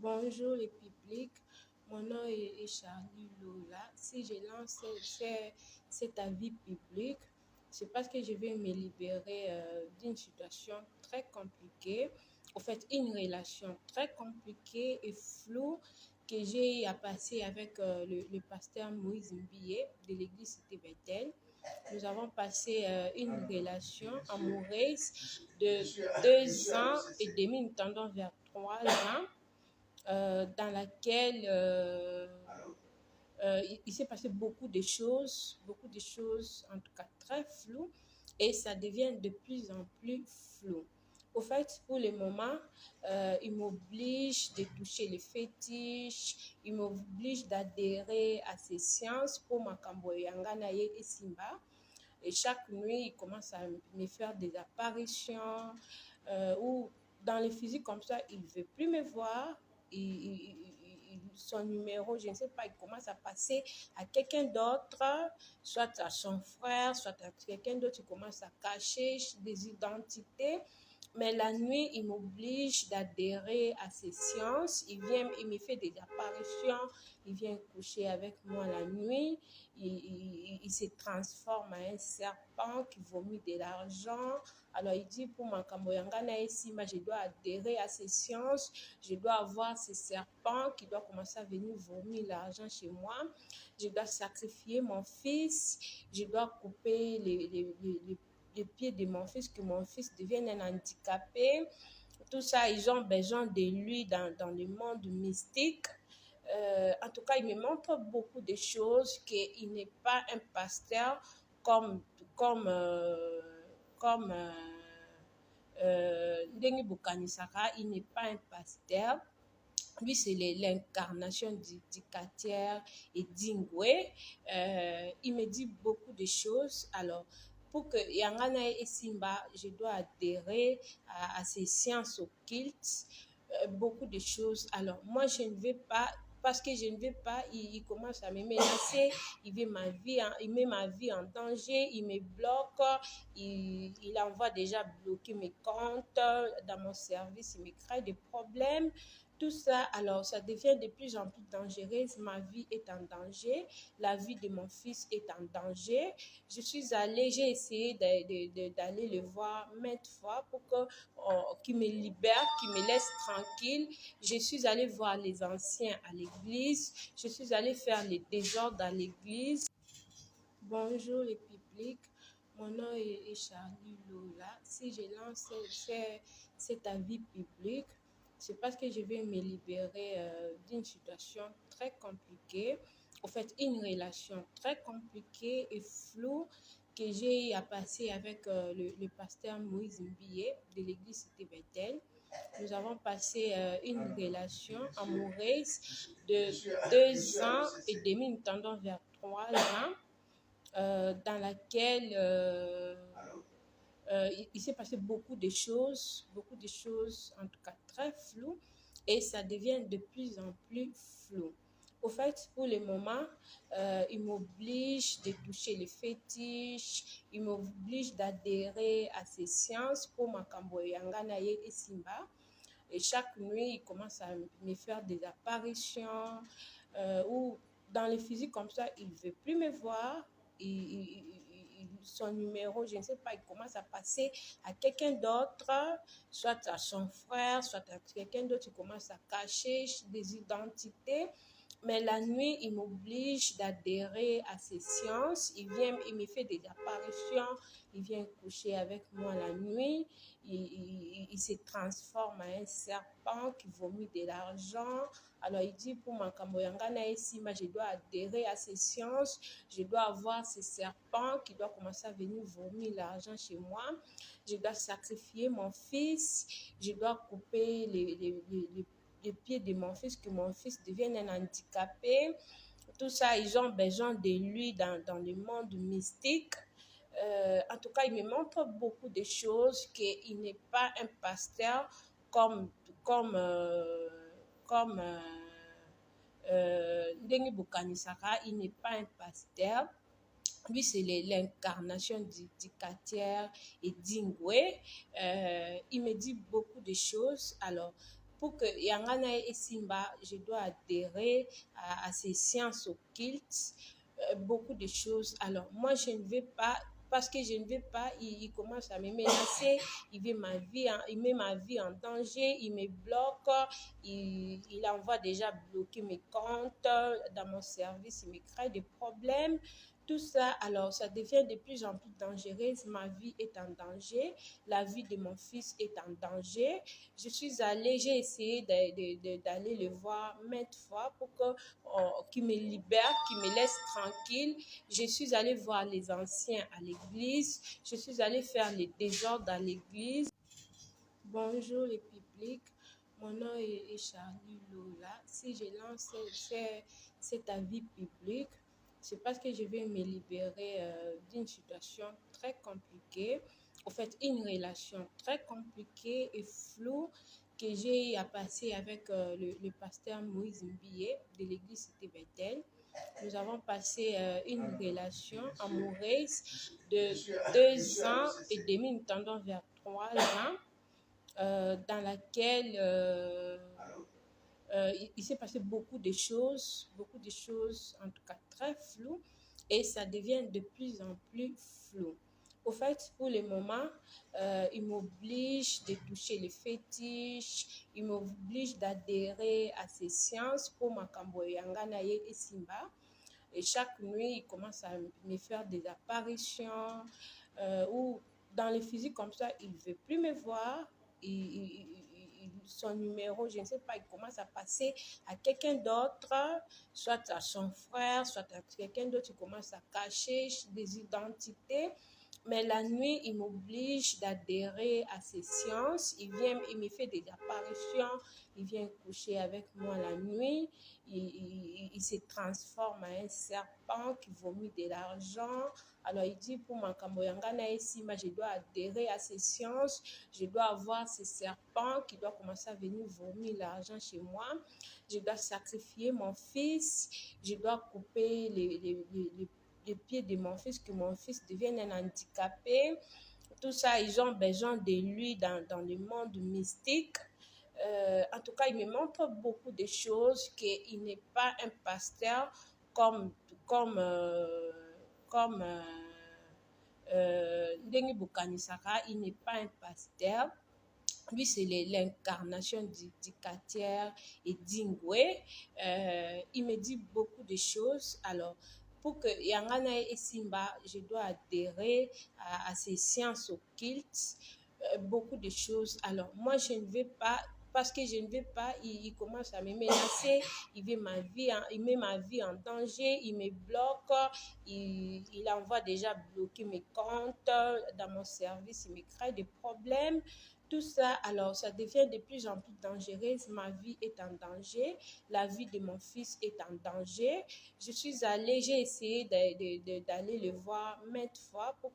Bonjour le public, mon nom est Charlie Lola. Si je lance cet avis public, c'est parce que je vais me libérer d'une situation très compliquée, en fait une relation très compliquée et floue que j'ai à passer avec le pasteur Moïse Mbiye de l'église Cité Bethel. Nous avons passé une relation amoureuse de 2 ans et demi, nous tendons vers 3 ans, dans laquelle il s'est passé beaucoup de choses en tout cas très floues, et ça devient de plus en plus flou. Au fait, pour le moment, il m'oblige de toucher les fétiches, il m'oblige d'adhérer à ces séances pour Makambo Yangana et Simba. Et chaque nuit, il commence à me faire des apparitions ou dans le physique comme ça, il ne veut plus me voir. Son numéro, je ne sais pas, il commence à passer à quelqu'un d'autre, soit à son frère, soit à quelqu'un d'autre. Il commence à cacher des identités. Mais la nuit, il m'oblige d'adhérer à ces séances. Il me fait des apparitions. Il vient coucher avec moi la nuit. Il se transforme en un serpent qui vomit de l'argent. Alors il dit, pour Makambo Yangana et Simba, je dois adhérer à ces sciences, je dois avoir ces serpents qui doivent commencer à venir vomir l'argent chez moi, je dois sacrifier mon fils, je dois couper les pieds de mon fils, que mon fils devienne un handicapé. Tout ça, ils ont besoin de lui dans le monde mystique. En tout cas, il me montre beaucoup de choses, qu'il n'est pas un pasteur comme Ndengi Bukanisaka, il n'est pas un pasteur. Lui, c'est l'incarnation du Katière et d'Ingwe. Il me dit beaucoup de choses. Alors, pour que Yangana et Simba, je dois adhérer à ces sciences occultes, beaucoup de choses. Alors, moi, je ne vais pas, parce que je ne vais pas, il commence à me menacer, il met ma vie en danger, il me bloque, il envoie déjà bloquer mes comptes dans mon service, il me crée des problèmes. Tout ça, alors, ça devient de plus en plus dangereux. Ma vie est en danger. La vie de mon fils est en danger. J'ai essayé d'aller le voir maintes fois pour qu'il me libère, qu'il me laisse tranquille. Je suis allée voir les anciens à l'église. Je suis allée faire les désordres à l'église. Bonjour le public, mon nom est Charlie Lola. Si je lance cet avis public, c'est parce que je vais me libérer d'une situation très compliquée, en fait une relation très compliquée et floue que j'ai à passer avec le pasteur Moïse Mbiye de l'église Cité Bethel. Nous avons passé une relation amoureuse de 2 ans et demi, nous tendons vers 3 ans, dans laquelle il s'est passé beaucoup de choses en tout cas très floues, et ça devient de plus en plus flou. Au fait, pour le moment, il m'oblige de toucher les fétiches, il m'oblige d'adhérer à ces séances pour Makambo Yangana et Simba. Et chaque nuit, il commence à me faire des apparitions ou dans le physique comme ça, il ne veut plus me voir. Son numéro, je ne sais pas, il commence à passer à quelqu'un d'autre, soit à son frère, soit à quelqu'un d'autre. Il commence à cacher des identités. Mais la nuit, il m'oblige d'adhérer à ces séances. Il me fait des apparitions. Il vient coucher avec moi la nuit. Il se transforme en un serpent qui vomit de l'argent. Alors il dit, pour Makambo Yangana et Simba, je dois adhérer à ces sciences. Je dois avoir ces serpents qui doivent commencer à venir vomir l'argent chez moi. Je dois sacrifier mon fils. Je dois couper les pieds de mon fils, que mon fils devienne un handicapé. Tout ça, ils ont besoin de lui dans le monde mystique. En tout cas, il me montre beaucoup de choses, qu'il n'est pas un pasteur comme Ndengi Bukanisaka, il n'est pas un pasteur. Lui, c'est l'incarnation du Katière et d'Ingwe. Il me dit beaucoup de choses. Alors, pour que Yangana et Simba, je dois adhérer à ces sciences occultes, beaucoup de choses. Alors, moi, je ne vais pas, parce que je ne vais pas, il commence à me menacer, il met ma vie en danger, il me bloque, il envoie déjà bloquer mes comptes dans mon service, il me crée des problèmes. Tout ça, alors, ça devient de plus en plus dangereux. Ma vie est en danger. La vie de mon fils est en danger. J'ai essayé d'aller le voir maintes fois pour qu'il me libère, qu'il me laisse tranquille. Je suis allée voir les anciens à l'église. Je suis allée faire les désordres à l'église. Bonjour les publics. Mon nom est Charlie Lola. Si je lance cet avis public, c'est parce que je vais me libérer d'une situation très compliquée. En fait, une relation très compliquée et floue que j'ai à passer avec le pasteur Moïse Mbiye de l'église Cité Bethel. Nous avons passé une relation amoureuse de 2 ans et demi, nous tendons vers 3 ans, dans laquelle il s'est passé beaucoup de choses en tout cas très floues, et ça devient de plus en plus flou. Au fait, pour le moment, il m'oblige de toucher les fétiches, il m'oblige d'adhérer à ces sciences pour Makambo Yangana et Simba. Et chaque nuit, il commence à me faire des apparitions ou dans le physique comme ça, il ne veut plus me voir. Son numéro, je ne sais pas, il commence à passer à quelqu'un d'autre, soit à son frère, soit à quelqu'un d'autre. Il commence à cacher des identités. Mais la nuit, il m'oblige d'adhérer à ces sciences. Il me fait des apparitions. Il vient coucher avec moi la nuit. Il se transforme en un serpent qui vomit de l'argent. Alors, il dit pour Makambo Yangana et Simba, je dois adhérer à ces sciences. Je dois avoir ces serpents qui doivent commencer à venir vomir l'argent chez moi. Je dois sacrifier mon fils. Je dois couper les pieds de mon fils, que mon fils devienne un handicapé. Tout ça, ils ont besoin de lui dans le monde mystique. En tout cas, il me montre beaucoup de choses, qu'il n'est pas un pasteur comme Ndengi Bukanisaka, il n'est pas un pasteur. Lui, c'est l'incarnation du Katier et d'Ingwe. Il me dit beaucoup de choses. Alors, pour que Yangana et Simba, je dois adhérer à ces sciences occultes, beaucoup de choses. Alors, moi, je ne vais pas, parce que je ne vais pas, il commence à me menacer, il met ma vie en danger, il me bloque, il envoie déjà bloquer mes comptes dans mon service, il me crée des problèmes. Tout ça, alors, ça devient de plus en plus dangereux. Ma vie est en danger. La vie de mon fils est en danger. J'ai essayé d'aller le voir maintes fois pour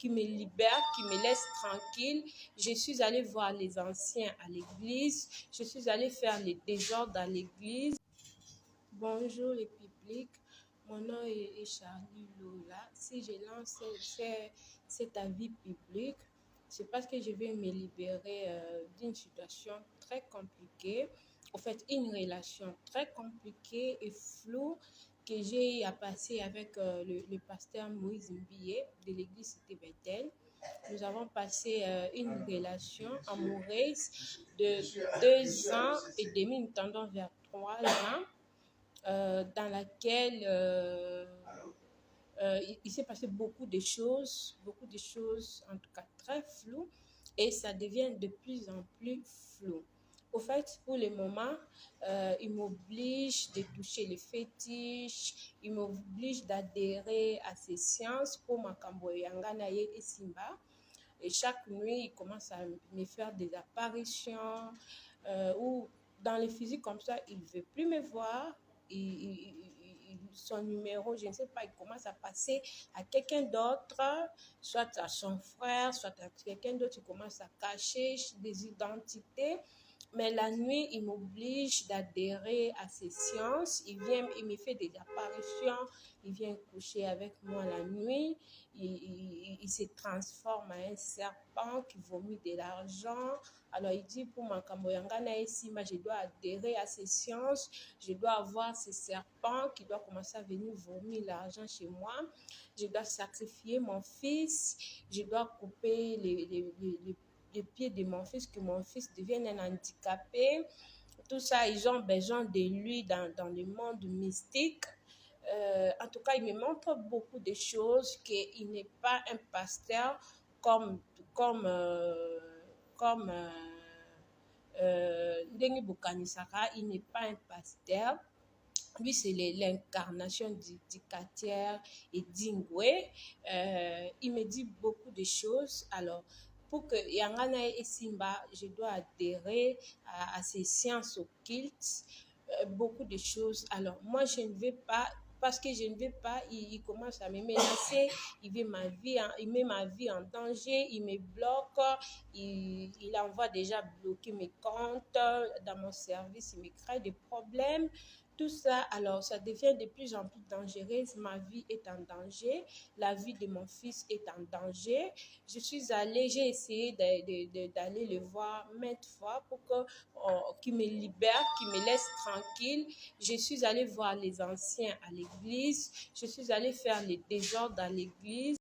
qu'il me libère, qu'il me laisse tranquille. Je suis allée voir les anciens à l'église. Je suis allée faire les désordres à l'église. Bonjour les publics. Mon nom est Charlie Lola. Si je lance cet avis public, c'est parce que je vais me libérer d'une situation très compliquée. En fait, une relation très compliquée et floue que j'ai à passer avec le pasteur Moïse Mbiye de l'église Cité Bethel. Nous avons passé une relation amoureuse de 2 ans et demi, nous tendons vers 3 ans, dans laquelle il s'est passé beaucoup de choses en tout cas très floues, et ça devient de plus en plus flou. Au fait, pour le moment, il m'oblige de toucher les fétiches, il m'oblige d'adhérer à ces sciences pour Makambo Yangana et Simba. Et chaque nuit, il commence à me faire des apparitions ou dans les physiques comme ça, il ne veut plus me voir. Son numéro, je ne sais pas, il commence à passer à quelqu'un d'autre, soit à son frère, soit à quelqu'un d'autre. Il commence à cacher des identités. Mais la nuit, il m'oblige d'adhérer à ses séances. Il me fait des apparitions. Il vient coucher avec moi la nuit. Il se transforme en un serpent qui vomit de l'argent. Alors, il dit pour ma Kamboyangana ici, je dois adhérer à ces séances. Je dois avoir ces serpents qui doivent commencer à venir vomir l'argent chez moi. Je dois sacrifier mon fils. Je dois couper les pieds de mon fils, que mon fils devienne un handicapé. Tout ça, ils ont besoin de lui dans le monde mystique. En tout cas, il me montre beaucoup de choses, qu'il n'est pas un pasteur comme, comme, comme Ndengi Bukanisaka, il n'est pas un pasteur. Lui, c'est l'incarnation du Katière et d'Ingwe. Il me dit beaucoup de choses. Alors, pour que Yangana et Simba, je dois adhérer à ces sciences occultes, beaucoup de choses. Alors, moi, je ne vais pas, parce que je ne vais pas, il commence à me menacer, il met ma vie en danger, il me bloque, il envoie déjà bloquer mes comptes dans mon service, il me crée des problèmes. Tout ça, alors, ça devient de plus en plus dangereux. Ma vie est en danger. La vie de mon fils est en danger. J'ai essayé d'aller le voir maintes fois pour qu'il me libère, qu'il me laisse tranquille. Je suis allée voir les anciens à l'église. Je suis allée faire les désordres à l'église.